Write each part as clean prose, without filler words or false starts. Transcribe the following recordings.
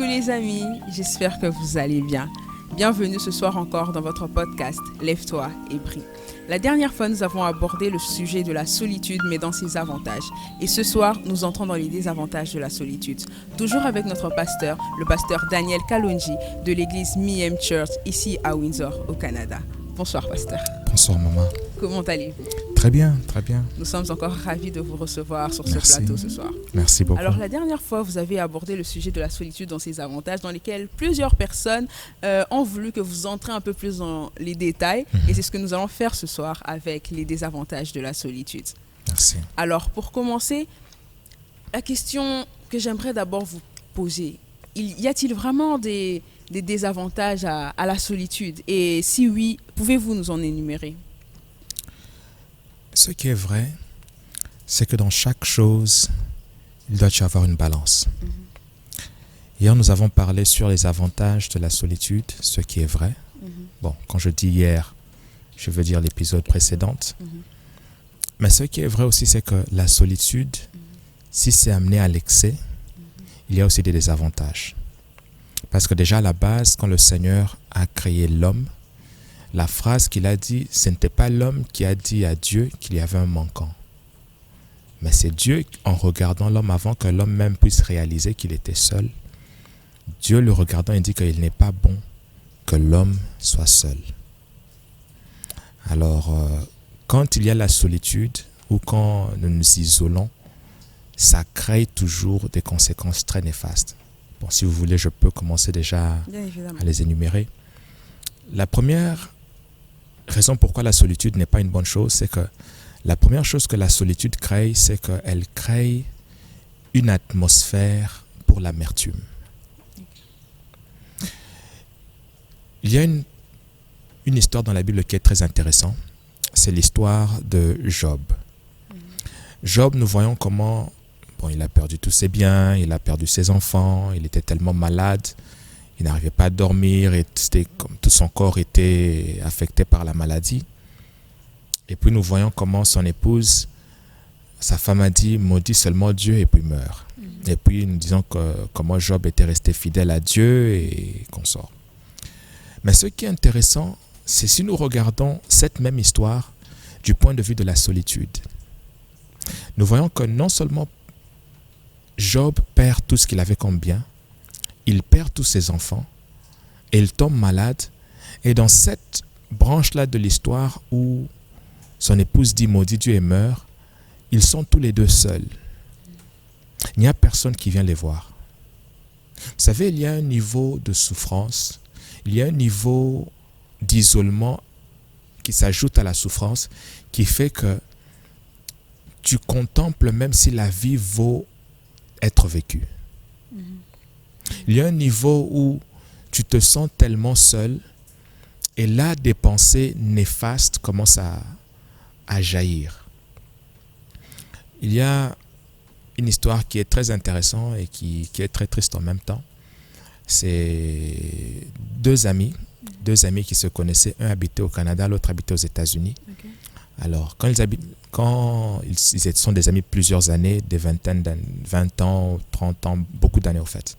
les amis, j'espère que vous allez bien. Bienvenue ce soir encore dans votre podcast Lève-toi et brille. La dernière fois, nous avons abordé le sujet de la solitude, mais dans ses avantages. Et ce soir, nous entrons dans les désavantages de la solitude. Toujours avec notre pasteur, le pasteur Daniel Kalonji de l'église Miem Church, ici à Windsor, au Canada. Bonsoir, pasteur. Bonsoir, maman. Comment allez-vous? Très bien, très bien. Nous sommes encore ravis de vous recevoir sur Merci. ce plateau ce soir. Merci beaucoup. Alors, la dernière fois, vous avez abordé le sujet de la solitude dans ses avantages, dans lesquels plusieurs personnes ont voulu que vous entrez un peu plus dans les détails. Et c'est ce que nous allons faire ce soir avec les désavantages de la solitude. Merci. Alors, pour commencer, la question que j'aimerais d'abord vous poser, y a-t-il vraiment des désavantages à la solitude? Et si oui, pouvez-vous nous en énumérer? Ce qui est vrai, c'est que dans chaque chose, il doit y avoir une balance. Hier, nous avons parlé sur les avantages de la solitude, ce qui est vrai. Bon, quand je dis hier, je veux dire l'épisode précédent. Mais ce qui est vrai aussi, c'est que la solitude, si c'est amené à l'excès, il y a aussi des désavantages. Parce que déjà à la base, quand le Seigneur a créé l'homme, la phrase qu'il a dit, ce n'était pas l'homme qui a dit à Dieu qu'il y avait un manquant. Mais c'est Dieu, en regardant l'homme avant que l'homme même puisse réaliser qu'il était seul, Dieu le regardant, il dit qu'il n'est pas bon que l'homme soit seul. Alors, quand il y a la solitude ou quand nous nous isolons, ça crée toujours des conséquences très néfastes. Bon, si vous voulez, je peux commencer déjà à les énumérer. La première raison pourquoi la solitude n'est pas une bonne chose, c'est que la première chose que la solitude crée, c'est qu'elle crée une atmosphère pour l'amertume. Il y a une histoire dans la Bible qui est très intéressante. C'est l'histoire de Job. Job, nous voyons comment il a perdu tous ses biens, il a perdu ses enfants, il était tellement malade, il n'arrivait pas à dormir, et comme tout son corps était affecté par la maladie. Et puis nous voyons comment son épouse, sa femme a dit, maudit seulement Dieu et puis meurt. Et puis nous disons comment Job était resté fidèle à Dieu et qu'on sort. Mais ce qui est intéressant, c'est si nous regardons cette même histoire du point de vue de la solitude. Nous voyons que non seulement Job perd tout ce qu'il avait comme bien, il perd tous ses enfants et il tombe malade. Et dans cette branche-là de l'histoire où son épouse dit maudit Dieu et meurt, ils sont tous les deux seuls. Il n'y a personne qui vient les voir. Vous savez, il y a un niveau de souffrance, il y a un niveau d'isolement qui s'ajoute à la souffrance qui fait que tu contemples même si la vie vaut être vécue. Il y a un niveau où tu te sens tellement seul et là des pensées néfastes commencent à jaillir. Il y a une histoire qui est très intéressante et qui est très triste en même temps. C'est deux amis qui se connaissaient, un habitait au Canada, l'autre habitait aux États-Unis. Okay. Alors, quand ils sont des amis plusieurs années, des 20 ans, 30 ans, beaucoup d'années au fait.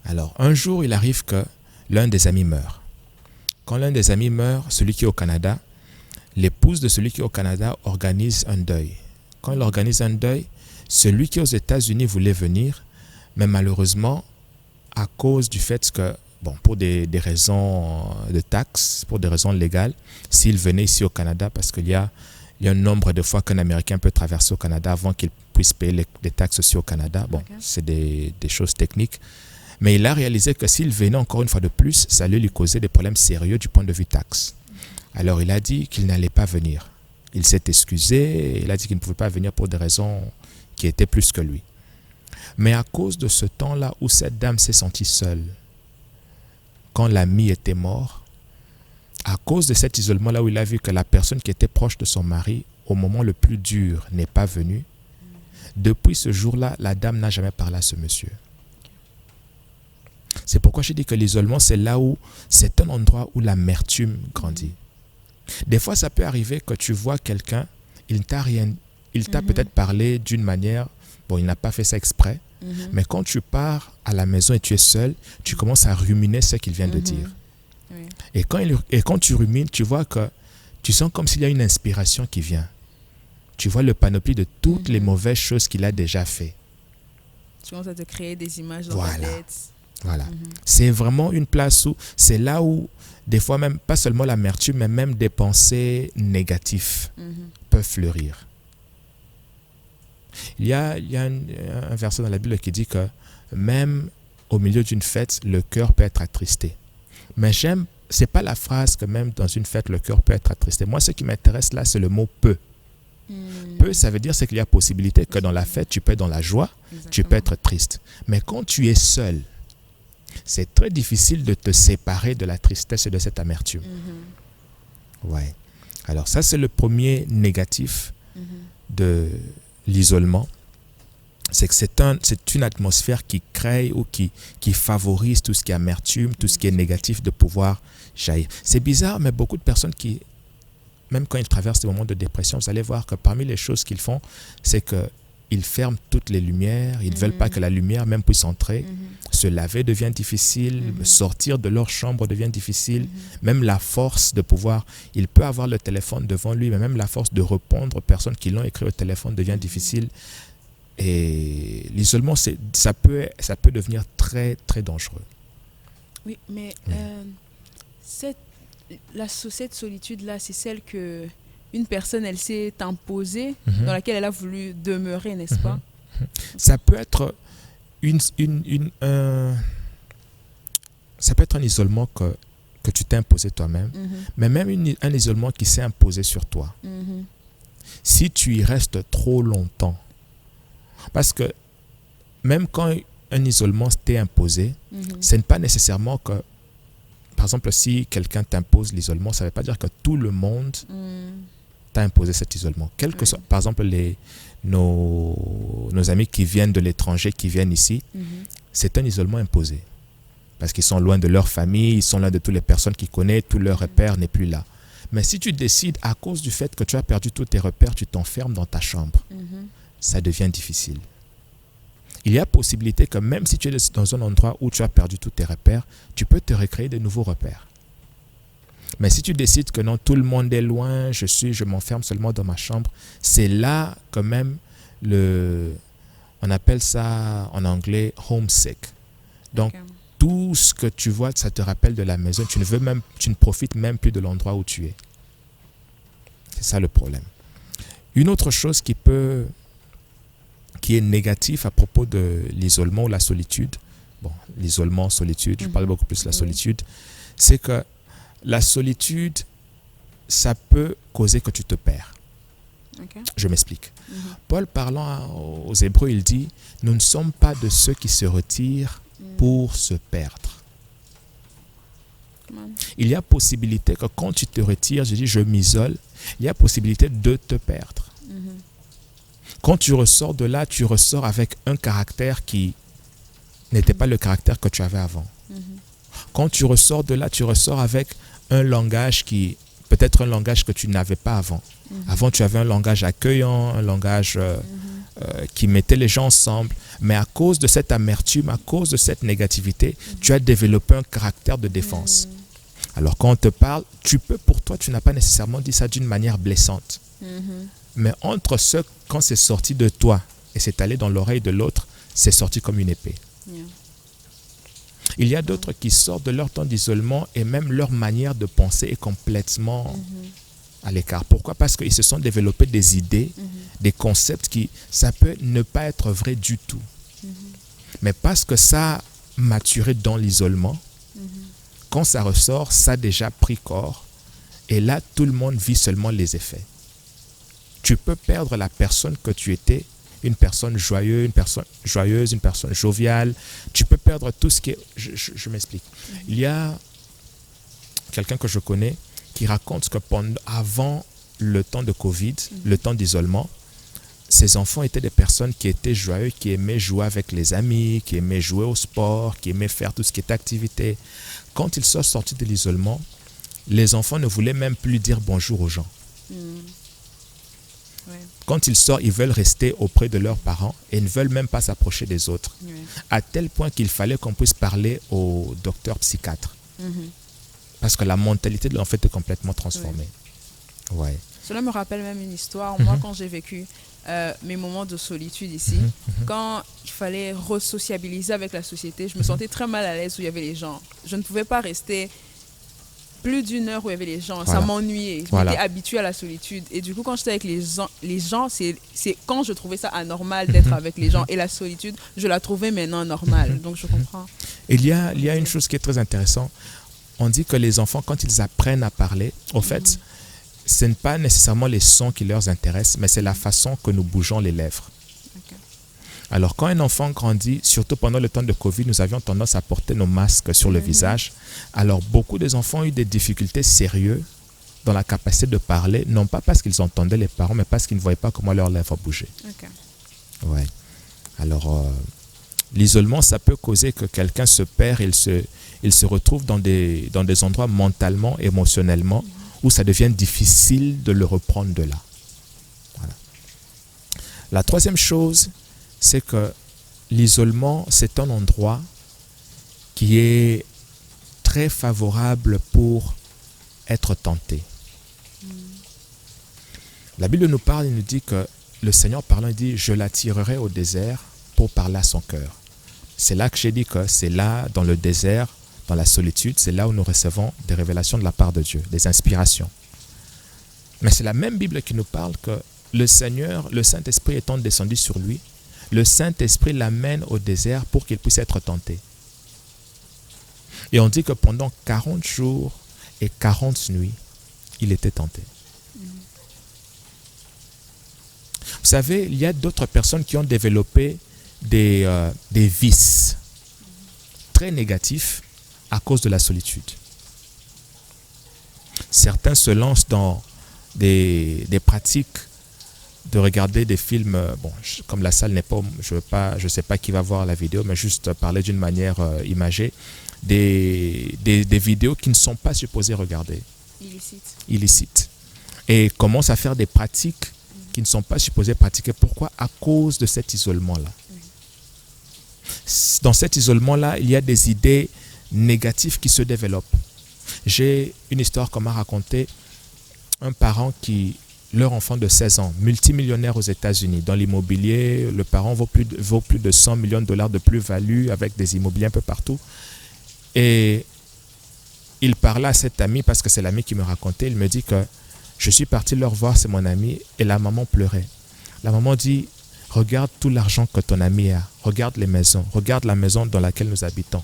Alors, un jour, il arrive que l'un des amis meurt. Quand l'un des amis meurt, celui qui est au Canada, l'épouse de celui qui est au Canada organise un deuil. Quand elle organise un deuil, celui qui est aux États-Unis voulait venir, mais malheureusement, à cause du fait que, pour des raisons de taxes, pour des raisons légales, s'il venait ici au Canada, parce qu'il y a un nombre de fois qu'un Américain peut traverser au Canada avant qu'il puisse payer les taxes aussi au Canada. Okay. C'est des choses techniques. Mais il a réalisé que s'il venait encore une fois de plus, ça allait lui causer des problèmes sérieux du point de vue taxe. Alors il a dit qu'il n'allait pas venir. Il s'est excusé, il a dit qu'il ne pouvait pas venir pour des raisons qui étaient plus que lui. Mais à cause de ce temps-là où cette dame s'est sentie seule, quand l'ami était mort, à cause de cet isolement-là où il a vu que la personne qui était proche de son mari, au moment le plus dur, n'est pas venue, depuis ce jour-là, la dame n'a jamais parlé à ce monsieur. C'est pourquoi je dis que l'isolement, c'est là où c'est un endroit où l'amertume grandit. Des fois, ça peut arriver que tu vois quelqu'un, il t'a peut-être parlé d'une manière, il n'a pas fait ça exprès, Mais quand tu pars à la maison et tu es seul, tu commences à ruminer ce qu'il vient de dire. Oui. Et quand tu rumines, tu vois que tu sens comme s'il y a une inspiration qui vient. Tu vois le panoplie de toutes les mauvaises choses qu'il a déjà fait. Tu commences à te créer des images dans ta tête. Voilà. C'est vraiment une place où, c'est là où, des fois même, pas seulement l'amertume, mais même des pensées négatives peuvent fleurir. Il y a un verset dans la Bible qui dit que même au milieu d'une fête, le cœur peut être attristé. Mais c'est pas la phrase que même dans une fête, le cœur peut être attristé. Moi, ce qui m'intéresse là, c'est le mot peut. Peu, ça veut dire c'est qu'il y a possibilité que dans la fête, tu peux être dans la joie, tu peux être triste. Mais quand tu es seul, c'est très difficile de te séparer de la tristesse et de cette amertume. Ouais. Alors ça, c'est le premier négatif de l'isolement. C'est que c'est une atmosphère qui crée ou qui favorise tout ce qui est amertume, tout ce qui est négatif de pouvoir jaillir. C'est bizarre, mais beaucoup de personnes qui, même quand ils traversent des moments de dépression, vous allez voir que parmi les choses qu'ils font, c'est qu'ils ferment toutes les lumières, ils ne veulent pas que la lumière même puisse entrer. Se laver devient difficile, sortir de leur chambre devient difficile. Même la force de pouvoir, il peut avoir le téléphone devant lui, mais même la force de répondre aux personnes qui l'ont écrit au téléphone devient difficile. Et l'isolement, ça peut devenir très, très dangereux. Oui, mais cette solitude-là, c'est celle que une personne, elle s'est imposée, dans laquelle elle a voulu demeurer, n'est-ce pas? Ça peut être ça peut être un isolement que tu t'es imposé toi-même, mais même un isolement qui s'est imposé sur toi. Si tu y restes trop longtemps, parce que même quand un isolement t'est imposé, ce n'est pas nécessairement que, par exemple, si quelqu'un t'impose l'isolement, ça ne veut pas dire que tout le monde t'a imposé cet isolement. Quel que soit, par exemple, nos amis qui viennent de l'étranger, qui viennent ici, c'est un isolement imposé. Parce qu'ils sont loin de leur famille, ils sont loin de toutes les personnes qu'ils connaissent, tout leur repère n'est plus là. Mais si tu décides, à cause du fait que tu as perdu tous tes repères, tu t'enfermes dans ta chambre, ça devient difficile. Il y a possibilité que même si tu es dans un endroit où tu as perdu tous tes repères, tu peux te recréer de nouveaux repères. Mais si tu décides que non, tout le monde est loin, je m'enferme seulement dans ma chambre, c'est là que même on appelle ça en anglais homesick. Donc, tout ce que tu vois, ça te rappelle de la maison. Tu ne profites même plus de l'endroit où tu es. C'est ça le problème. Une autre chose qui est négative à propos de l'isolement ou la solitude, l'isolement, solitude, je parle beaucoup plus de la solitude, c'est que la solitude, ça peut causer que tu te perds. Je m'explique. Paul, parlant aux Hébreux, il dit « Nous ne sommes pas de ceux qui se retirent pour se perdre. » Il y a possibilité que quand tu te retires, je m'isole, il y a possibilité de te perdre. Quand tu ressors de là, tu ressors avec un caractère qui n'était pas le caractère que tu avais avant. Quand tu ressors de là, tu ressors avec un langage peut-être un langage que tu n'avais pas avant. Avant, tu avais un langage accueillant, un langage qui mettait les gens ensemble. Mais à cause de cette amertume, à cause de cette négativité, tu as développé un caractère de défense. Alors quand on te parle, pour toi, tu n'as pas nécessairement dit ça d'une manière blessante. Mais quand c'est sorti de toi et c'est allé dans l'oreille de l'autre, c'est sorti comme une épée. Il y a d'autres qui sortent de leur temps d'isolement et même leur manière de penser est complètement à l'écart. Pourquoi? Parce qu'ils se sont développés des idées, des concepts ça peut ne pas être vrai du tout. Mais parce que ça a maturé dans l'isolement, quand ça ressort, ça a déjà pris corps. Et là, tout le monde vit seulement les effets. Tu peux perdre la personne que tu étais, une personne joyeuse, une personne joviale. Tu peux perdre tout ce qui est... Je m'explique. Il y a quelqu'un que je connais qui raconte que avant le temps de Covid, le temps d'isolement, ses enfants étaient des personnes qui étaient joyeuses, qui aimaient jouer avec les amis, qui aimaient jouer au sport, qui aimaient faire tout ce qui était activité. Quand ils sont sortis de l'isolement, les enfants ne voulaient même plus dire bonjour aux gens. Ouais. Quand ils sortent, ils veulent rester auprès de leurs parents et ne veulent même pas s'approcher des autres. Ouais. À tel point qu'il fallait qu'on puisse parler au docteur psychiatre. Parce que la mentalité de l'enfant est complètement transformée. Ouais. Cela me rappelle même une histoire. Moi, quand j'ai vécu mes moments de solitude ici, quand il fallait re-sociabiliser avec la société, je me sentais très mal à l'aise où il y avait les gens. Je ne pouvais pas rester plus d'une heure où il y avait les gens. Voilà. Ça m'ennuyait. Je m'étais habituée à la solitude. Et du coup, quand j'étais avec les gens, c'est quand je trouvais ça anormal d'être avec les gens. Et la solitude, je la trouvais maintenant normale. Donc, je comprends. Il y a une chose qui est très intéressante. On dit que les enfants, quand ils apprennent à parler, au fait, ce n'est pas nécessairement les sons qui leur intéressent, mais c'est la façon que nous bougeons les lèvres. Okay. Alors, quand un enfant grandit, surtout pendant le temps de Covid, nous avions tendance à porter nos masques sur le visage. Alors, beaucoup des enfants ont eu des difficultés sérieuses dans la capacité de parler, non pas parce qu'ils entendaient les parents, mais parce qu'ils ne voyaient pas comment leurs lèvres bougeaient. Okay. Ouais. Alors, l'isolement, ça peut causer que quelqu'un se perd, il se retrouve dans des endroits mentalement, émotionnellement, où ça devient difficile de le reprendre de là. Voilà. La troisième chose, c'est que l'isolement, c'est un endroit qui est très favorable pour être tenté. La Bible nous parle, il nous dit que le Seigneur parlant, il dit « Je l'attirerai au désert pour parler à son cœur ». C'est là que j'ai dit que c'est là, dans le désert, dans la solitude, c'est là où nous recevons des révélations de la part de Dieu, des inspirations. Mais c'est la même Bible qui nous parle que le Seigneur, le Saint-Esprit étant descendu sur lui, le Saint-Esprit l'amène au désert pour qu'il puisse être tenté. Et on dit que pendant 40 jours et 40 nuits, il était tenté. Vous savez, il y a d'autres personnes qui ont développé des vices très négatifs à cause de la solitude. Certains se lancent dans des pratiques de regarder des films, bon, comme la salle n'est pas, je sais pas qui va voir la vidéo, mais juste parler d'une manière imagée, des vidéos qui ne sont pas supposées regarder. Illicites. Et commencent à faire des pratiques qui ne sont pas supposées pratiquer. Pourquoi? À cause de cet isolement-là. Dans cet isolement-là, il y a des idées négatives qui se développent. J'ai une histoire qu'on m'a racontée. Un parent qui, leur enfant de 16 ans, multimillionnaire aux États-Unis, dans l'immobilier, le parent vaut plus de 100 millions de dollars de plus-value avec des immobiliers un peu partout. Et il parlait à cet ami, parce que c'est l'ami qui me racontait, il me dit que je suis parti leur voir, c'est mon ami, et la maman pleurait. La maman dit, regarde tout l'argent que ton ami a, regarde les maisons, regarde la maison dans laquelle nous habitons.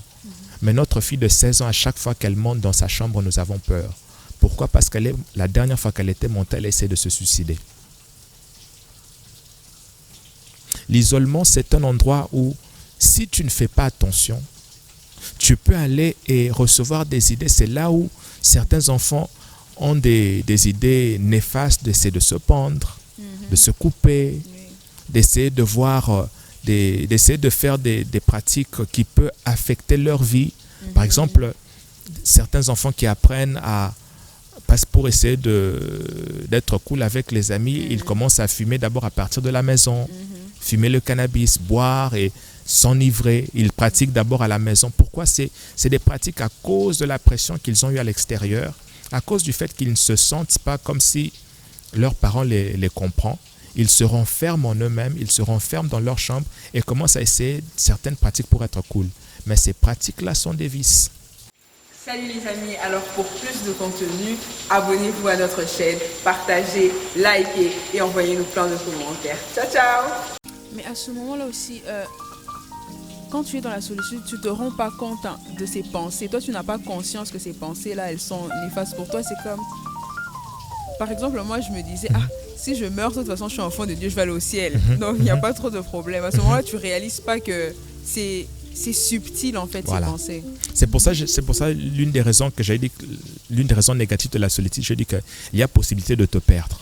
Mais notre fille de 16 ans, à chaque fois qu'elle monte dans sa chambre, nous avons peur. Pourquoi? Parce que la dernière fois qu'elle était montée, elle essaie de se suicider. L'isolement, c'est un endroit où, si tu ne fais pas attention, tu peux aller et recevoir des idées. C'est là où certains enfants ont des idées néfastes d'essayer de se pendre, de se couper, d'essayer de voir, d'essayer de faire des pratiques qui peuvent affecter leur vie. Par exemple, certains enfants qui apprennent pour essayer d'être cool avec les amis, ils commencent à fumer d'abord à partir de la maison, fumer le cannabis, boire et s'enivrer. Ils pratiquent d'abord à la maison. Pourquoi? C'est des pratiques à cause de la pression qu'ils ont eue à l'extérieur, à cause du fait qu'ils ne se sentent pas comme si leurs parents les comprennent. Ils se renferment en eux-mêmes, ils se renferment dans leur chambre et commencent à essayer certaines pratiques pour être cool. Mais ces pratiques-là sont des vices. Salut les amis, alors pour plus de contenu, abonnez-vous à notre chaîne, partagez, likez et envoyez-nous plein de commentaires. Ciao, ciao! Mais à ce moment-là aussi, quand tu es dans la solitude, tu ne te rends pas compte de ces pensées. Toi, tu n'as pas conscience que ces pensées-là, elles sont néfastes pour toi. C'est comme, par exemple, moi, je me disais, si je meurs, de toute façon, je suis enfant de Dieu, je vais aller au ciel. Donc, il n'y a pas trop de problème. À ce moment-là, tu ne réalises pas que c'est subtil, en fait, ces pensées. C'est pour ça l'une des raisons que j'ai dit, l'une des raisons négatives de la solitude, j'ai dit qu'il y a possibilité de te perdre.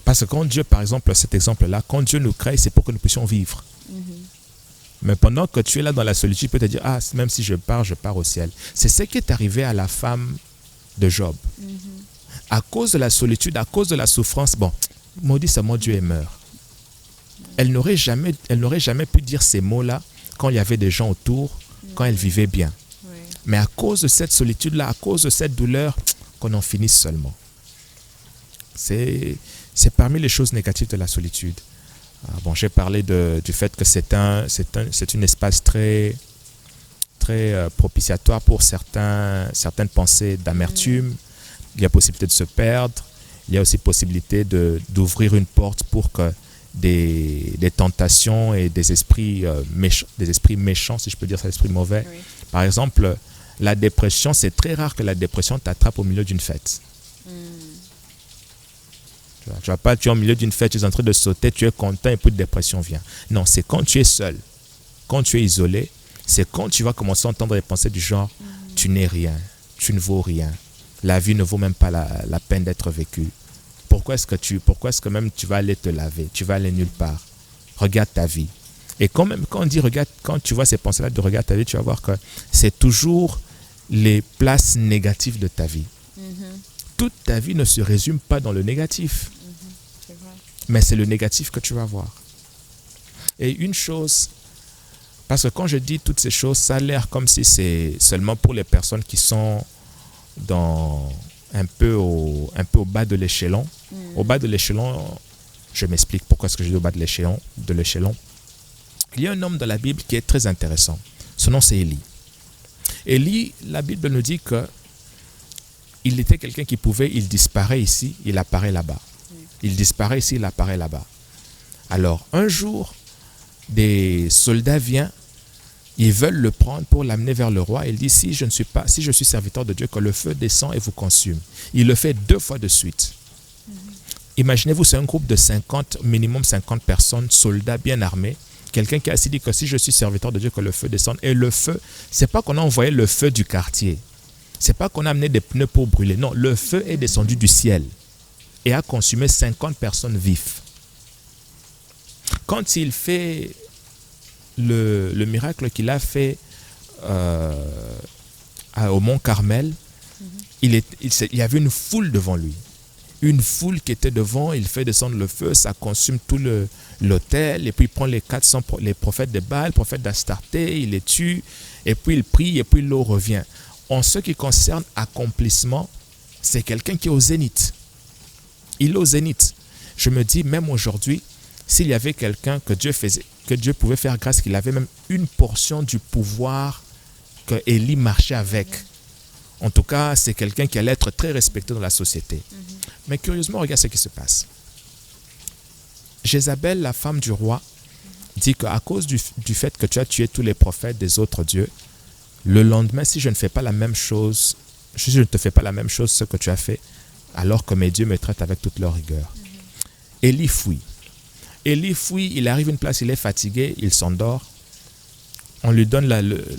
Parce que quand Dieu, par exemple, cet exemple-là, quand Dieu nous crée, c'est pour que nous puissions vivre. Mais pendant que tu es là dans la solitude, tu peux te dire, même si je pars au ciel. C'est ce qui est arrivé à la femme de Job. À cause de la solitude, à cause de la souffrance, bon, maudit c'est mon Dieu et meurt. Elle n'aurait jamais pu dire ces mots-là quand il y avait des gens autour, quand elle vivait bien. Oui. Mais à cause de cette solitude-là, à cause de cette douleur, qu'on en finisse seulement. C'est parmi les choses négatives de la solitude. Bon, j'ai parlé du fait que c'est un espace très, très propitiatoire pour certaines pensées d'amertume. Il y a possibilité de se perdre. Il y a aussi possibilité d'ouvrir une porte pour que des tentations et des esprits méchants, si je peux dire ça, des esprits mauvais. Oui. Par exemple, la dépression, c'est très rare que la dépression t'attrape au milieu d'une fête. Tu vas pas, tu es au milieu d'une fête, tu es en train de sauter, tu es content et puis la dépression vient. Non, c'est quand tu es seul, quand tu es isolé, c'est quand tu vas commencer à entendre des pensées du genre tu n'es rien, tu ne vaux rien, la vie ne vaut même pas la peine d'être vécue. Pourquoi est-ce que même tu vas aller te laver, tu vas aller nulle part? Regarde ta vie. Et quand on dit regarde, quand tu vois ces pensées-là de regarde ta vie, tu vas voir que c'est toujours les places négatives de ta vie. Toute ta vie ne se résume pas dans le négatif. C'est vrai. Mais c'est le négatif que tu vas voir. Et une chose, parce que quand je dis toutes ces choses, ça a l'air comme si c'est seulement pour les personnes qui sont un peu au bas de l'échelon. Au bas de l'échelon, je m'explique pourquoi est-ce que je dis au bas de l'échelon. Il y a un homme de la Bible qui est très intéressant. Son nom c'est Élie. Élie, la Bible nous dit que il était quelqu'un qui il disparaît ici, il apparaît là-bas. Il disparaît ici, il apparaît là-bas. Alors, un jour, des soldats viennent, ils veulent le prendre pour l'amener vers le roi. Il dit, si je suis serviteur de Dieu, que le feu descend et vous consume. Il le fait 2 fois de suite. Imaginez-vous, c'est un groupe de 50, minimum 50 personnes, soldats bien armés. Quelqu'un qui a ainsi dit que si je suis serviteur de Dieu, que le feu descende. Et le feu, c'est pas qu'on a envoyé le feu du quartier. C'est pas qu'on a amené des pneus pour brûler. Non, le feu est descendu du ciel et a consumé 50 personnes vives. Quand il fait le miracle qu'il a fait au mont Carmel, il y avait une foule devant lui. Une foule qui était devant, il fait descendre le feu, ça consume tout l'autel, et puis il prend les prophètes de Baal, prophètes d'Astarté, il les tue, et puis il prie, et puis l'eau revient. En ce qui concerne accomplissement, c'est quelqu'un qui est au zénith. Il est au zénith. Je me dis, même aujourd'hui, s'il y avait quelqu'un que Dieu pouvait faire grâce, qu'il avait même une portion du pouvoir que Élie marchait avec. En tout cas, c'est quelqu'un qui allait être très respecté dans la société. Mais curieusement, regarde ce qui se passe. Jézabel, la femme du roi, dit qu'à cause du fait que tu as tué tous les prophètes des autres dieux, le lendemain, si je ne te fais pas la même chose, ce que tu as fait, alors que mes dieux me traitent avec toute leur rigueur. Élie fuit. Il arrive à une place, il est fatigué, il s'endort. On lui donne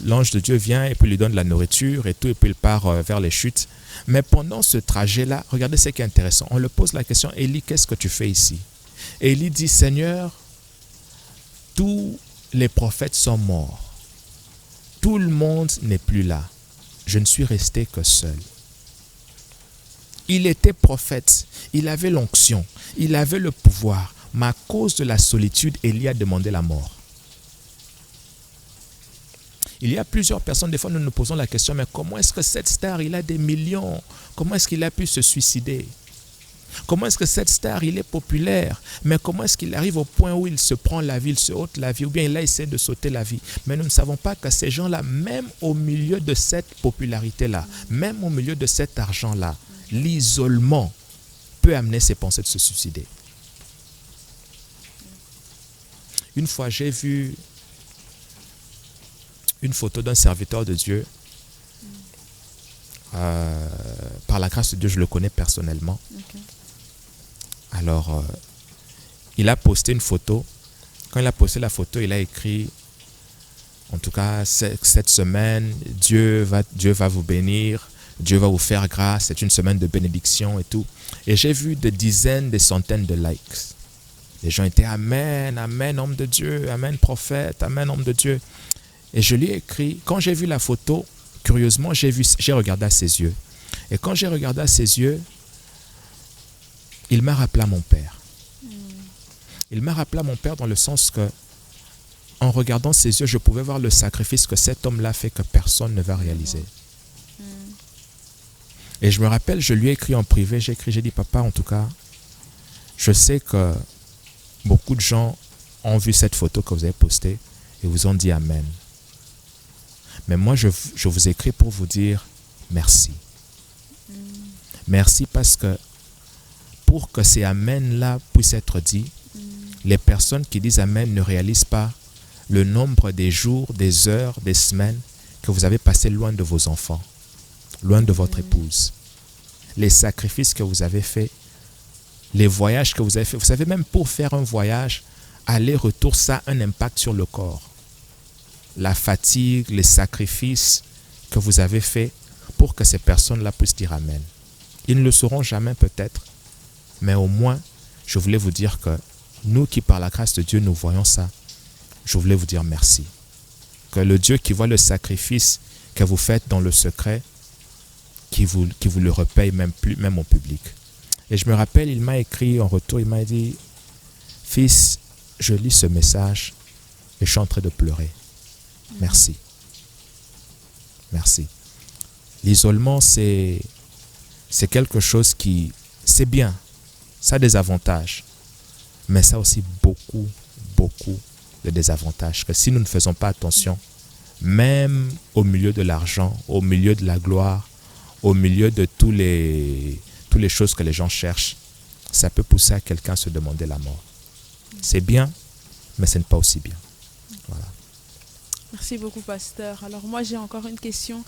l'ange de Dieu vient et puis lui donne la nourriture et tout, et puis il part vers les chutes. Mais pendant ce trajet-là, regardez ce qui est intéressant. On lui pose la question, Élie, qu'est-ce que tu fais ici? Et Élie dit, Seigneur, tous les prophètes sont morts. Tout le monde n'est plus là. Je ne suis resté que seul. Il était prophète, il avait l'onction, il avait le pouvoir, mais à cause de la solitude, Élie a demandé la mort. Il y a plusieurs personnes, des fois nous nous posons la question, mais comment est-ce que cette star, il a des millions? Comment est-ce qu'il a pu se suicider? Comment est-ce que cette star, il est populaire? Mais comment est-ce qu'il arrive au point où il se prend la vie, il se ôte la vie, ou bien il a essayé de sauter la vie? Mais nous ne savons pas que ces gens-là, même au milieu de cette popularité-là, même au milieu de cet argent-là, l'isolement peut amener ses pensées de se suicider. Une fois, j'ai vu une photo d'un serviteur de Dieu. Par la grâce de Dieu, je le connais personnellement. Okay. Alors, il a posté une photo. Quand il a posté la photo, il a écrit, en tout cas, cette semaine, Dieu va vous bénir, Dieu va vous faire grâce, c'est une semaine de bénédiction et tout. Et j'ai vu des dizaines, des centaines de likes. Les gens étaient Amen, Amen, homme de Dieu, Amen, prophète, Amen, homme de Dieu. Et je lui ai écrit, quand j'ai vu la photo, curieusement, j'ai regardé à ses yeux. Et quand j'ai regardé à ses yeux, il m'a rappelé à mon père. Il m'a rappelé à mon père dans le sens que, en regardant ses yeux, je pouvais voir le sacrifice que cet homme-là fait que personne ne va réaliser. Et je me rappelle, je lui ai écrit en privé, j'ai dit, papa, en tout cas, je sais que beaucoup de gens ont vu cette photo que vous avez postée et vous ont dit amen. Mais moi, je vous écris pour vous dire merci. Merci parce que pour que ces amen-là puissent être dits, les personnes qui disent amen ne réalisent pas le nombre des jours, des heures, des semaines que vous avez passé loin de vos enfants, loin de votre épouse. Les sacrifices que vous avez faits, les voyages que vous avez faits. Vous savez, même pour faire un voyage, aller-retour, ça a un impact sur le corps. La fatigue, les sacrifices que vous avez faits pour que ces personnes-là puissent dire amen. Ils ne le sauront jamais peut-être, mais au moins, je voulais vous dire que nous qui par la grâce de Dieu, nous voyons ça, je voulais vous dire merci. Que le Dieu qui voit le sacrifice que vous faites dans le secret, qui vous le repaye même au public. Et je me rappelle, il m'a écrit en retour, il m'a dit, fils, je lis ce message et je suis en train de pleurer. Merci. Merci. L'isolement, c'est quelque chose qui, c'est bien, ça a des avantages, mais ça a aussi beaucoup de désavantages. Que si nous ne faisons pas attention, même au milieu de l'argent, au milieu de la gloire, au milieu de toutes les choses que les gens cherchent, ça peut pousser à quelqu'un à se demander la mort. C'est bien, mais ce n'est pas aussi bien. Voilà. Merci beaucoup, pasteur. Alors moi, j'ai encore une question.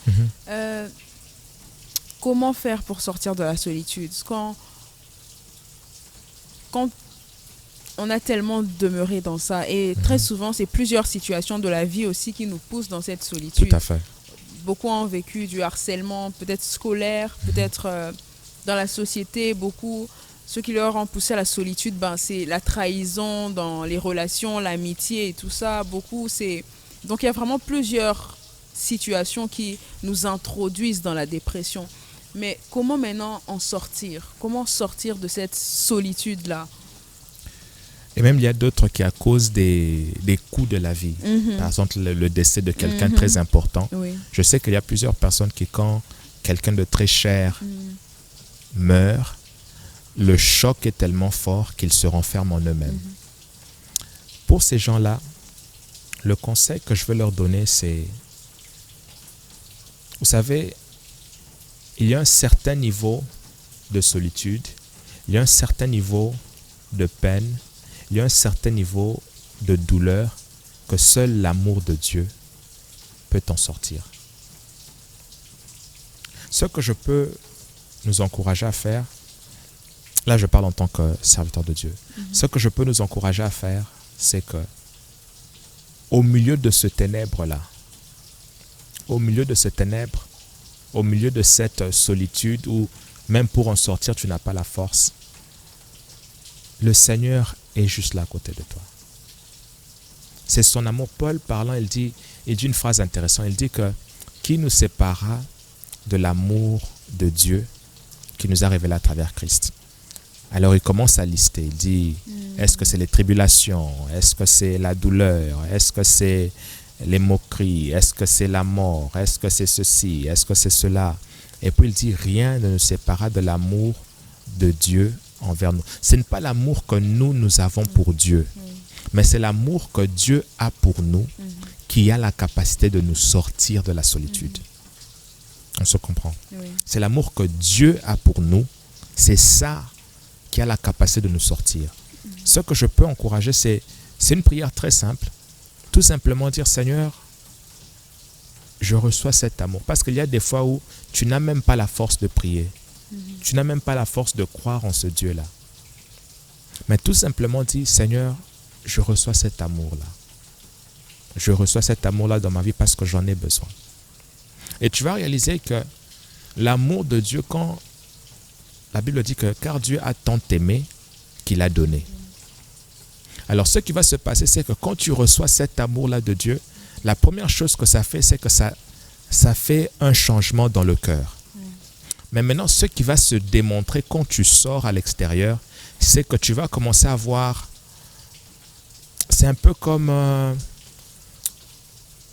Comment faire pour sortir de la solitude quand on a tellement demeuré dans ça, et très souvent, c'est plusieurs situations de la vie aussi qui nous poussent dans cette solitude. Tout à fait. Beaucoup ont vécu du harcèlement, peut-être scolaire, peut-être dans la société. Beaucoup, ce qui leur ont poussé à la solitude, c'est la trahison dans les relations, l'amitié et tout ça. Beaucoup, donc il y a vraiment plusieurs situations qui nous introduisent dans la dépression. Mais comment maintenant en sortir? Comment sortir de cette solitude-là? Et même, il y a d'autres qui, à cause des coups de la vie, par exemple le décès de quelqu'un de très important, je sais qu'il y a plusieurs personnes qui, quand quelqu'un de très cher meurt, le choc est tellement fort qu'ils se renferment en eux-mêmes. Pour ces gens-là, le conseil que je veux leur donner, c'est, vous savez, il y a un certain niveau de solitude, il y a un certain niveau de peine, il y a un certain niveau de douleur que seul l'amour de Dieu peut en sortir. Ce que je peux nous encourager à faire, là je parle en tant que serviteur de Dieu, ce que je peux nous encourager à faire, c'est que au milieu de ce ténèbre-là, au milieu de ce ténèbre, au milieu de cette solitude où même pour en sortir, tu n'as pas la force, le Seigneur est juste là à côté de toi. C'est son amour. Paul parlant, il dit une phrase intéressante, il dit que qui nous séparera de l'amour de Dieu qui nous a révélé à travers Christ. Alors il commence à lister, il dit, est-ce que c'est les tribulations, est-ce que c'est la douleur, est-ce que c'est les moqueries, est-ce que c'est la mort, est-ce que c'est ceci, est-ce que c'est cela. Et puis il dit, rien ne nous séparera de l'amour de Dieu envers nous. Ce n'est pas l'amour que nous avons pour Dieu, mais c'est l'amour que Dieu a pour nous qui a la capacité de nous sortir de la solitude. On se comprend. C'est l'amour que Dieu a pour nous, c'est ça qui a la capacité de nous sortir. Ce que je peux encourager, c'est une prière très simple. Tout simplement dire, Seigneur, je reçois cet amour. Parce qu'il y a des fois où tu n'as même pas la force de prier. Tu n'as même pas la force de croire en ce Dieu-là. Mais tout simplement dire, Seigneur, je reçois cet amour-là. Je reçois cet amour-là dans ma vie parce que j'en ai besoin. Et tu vas réaliser que l'amour de Dieu, quand la Bible dit que car Dieu a tant aimé qu'il a donné. Alors ce qui va se passer, c'est que quand tu reçois cet amour-là de Dieu, la première chose que ça fait, c'est que ça fait un changement dans le cœur. Mais maintenant, ce qui va se démontrer quand tu sors à l'extérieur, c'est que tu vas commencer à voir, c'est un peu comme,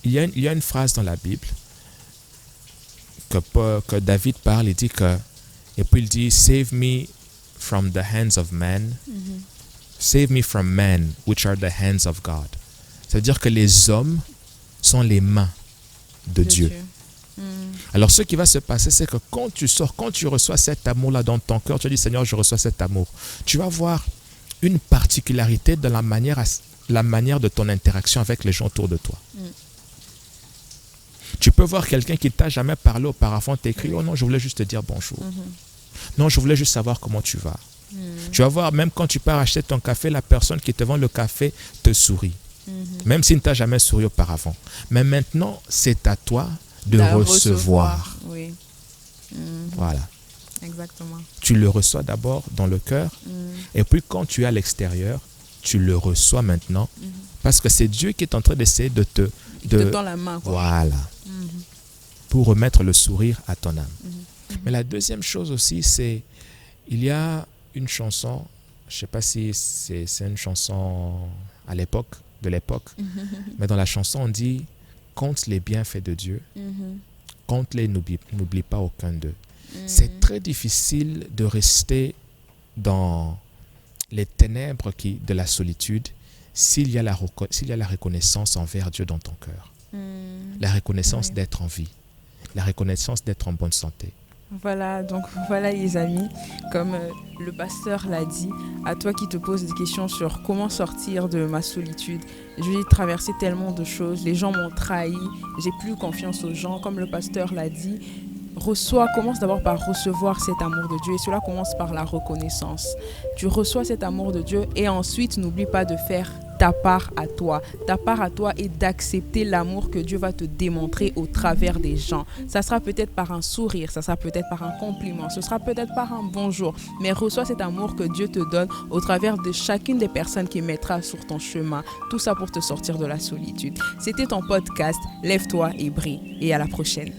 il y a une phrase dans la Bible que David parle, il dit que, et puis il dit, save me from the hands of men, save me from men, which are the hands of God. C'est-à-dire que les hommes sont les mains de Dieu. Alors ce qui va se passer, c'est que quand tu sors, quand tu reçois cet amour-là dans ton cœur, tu dis Seigneur, je reçois cet amour. Tu vas voir une particularité de la manière de ton interaction avec les gens autour de toi. Tu peux voir quelqu'un qui t'a jamais parlé auparavant, t'écrit, oh non, je voulais juste te dire bonjour. Non, je voulais juste savoir comment tu vas. Tu vas voir, même quand tu pars acheter ton café, la personne qui te vend le café te sourit. Même s'il ne t'a jamais souri auparavant. Mais maintenant, c'est à toi de recevoir. Oui. Voilà. Exactement. Tu le reçois d'abord dans le cœur. Et puis quand tu es à l'extérieur, tu le reçois maintenant. Parce que c'est Dieu qui est en train d'essayer de te tend la main, quoi. Voilà. Pour remettre le sourire à ton âme. Mais la deuxième chose aussi, c'est, il y a une chanson, je ne sais pas si c'est une chanson de l'époque, mais dans la chanson on dit, compte les bienfaits de Dieu, compte-les, n'oublie pas aucun d'eux. C'est très difficile de rester dans les ténèbres de la solitude s'il y a la reconnaissance envers Dieu dans ton cœur. La reconnaissance d'être en vie, la reconnaissance d'être en bonne santé. Voilà, donc voilà les amis, comme le pasteur l'a dit, à toi qui te poses des questions sur comment sortir de ma solitude. J'ai traversé tellement de choses, les gens m'ont trahi, j'ai plus confiance aux gens, comme le pasteur l'a dit. Commence d'abord par recevoir cet amour de Dieu et cela commence par la reconnaissance. Tu reçois cet amour de Dieu et ensuite n'oublie pas de faire ta part à toi. Ta part à toi est d'accepter l'amour que Dieu va te démontrer au travers des gens. Ça sera peut-être par un sourire, ça sera peut-être par un compliment, ce sera peut-être par un bonjour, mais reçois cet amour que Dieu te donne au travers de chacune des personnes qu'il mettra sur ton chemin. Tout ça pour te sortir de la solitude. C'était ton podcast Lève-toi et brille et à la prochaine.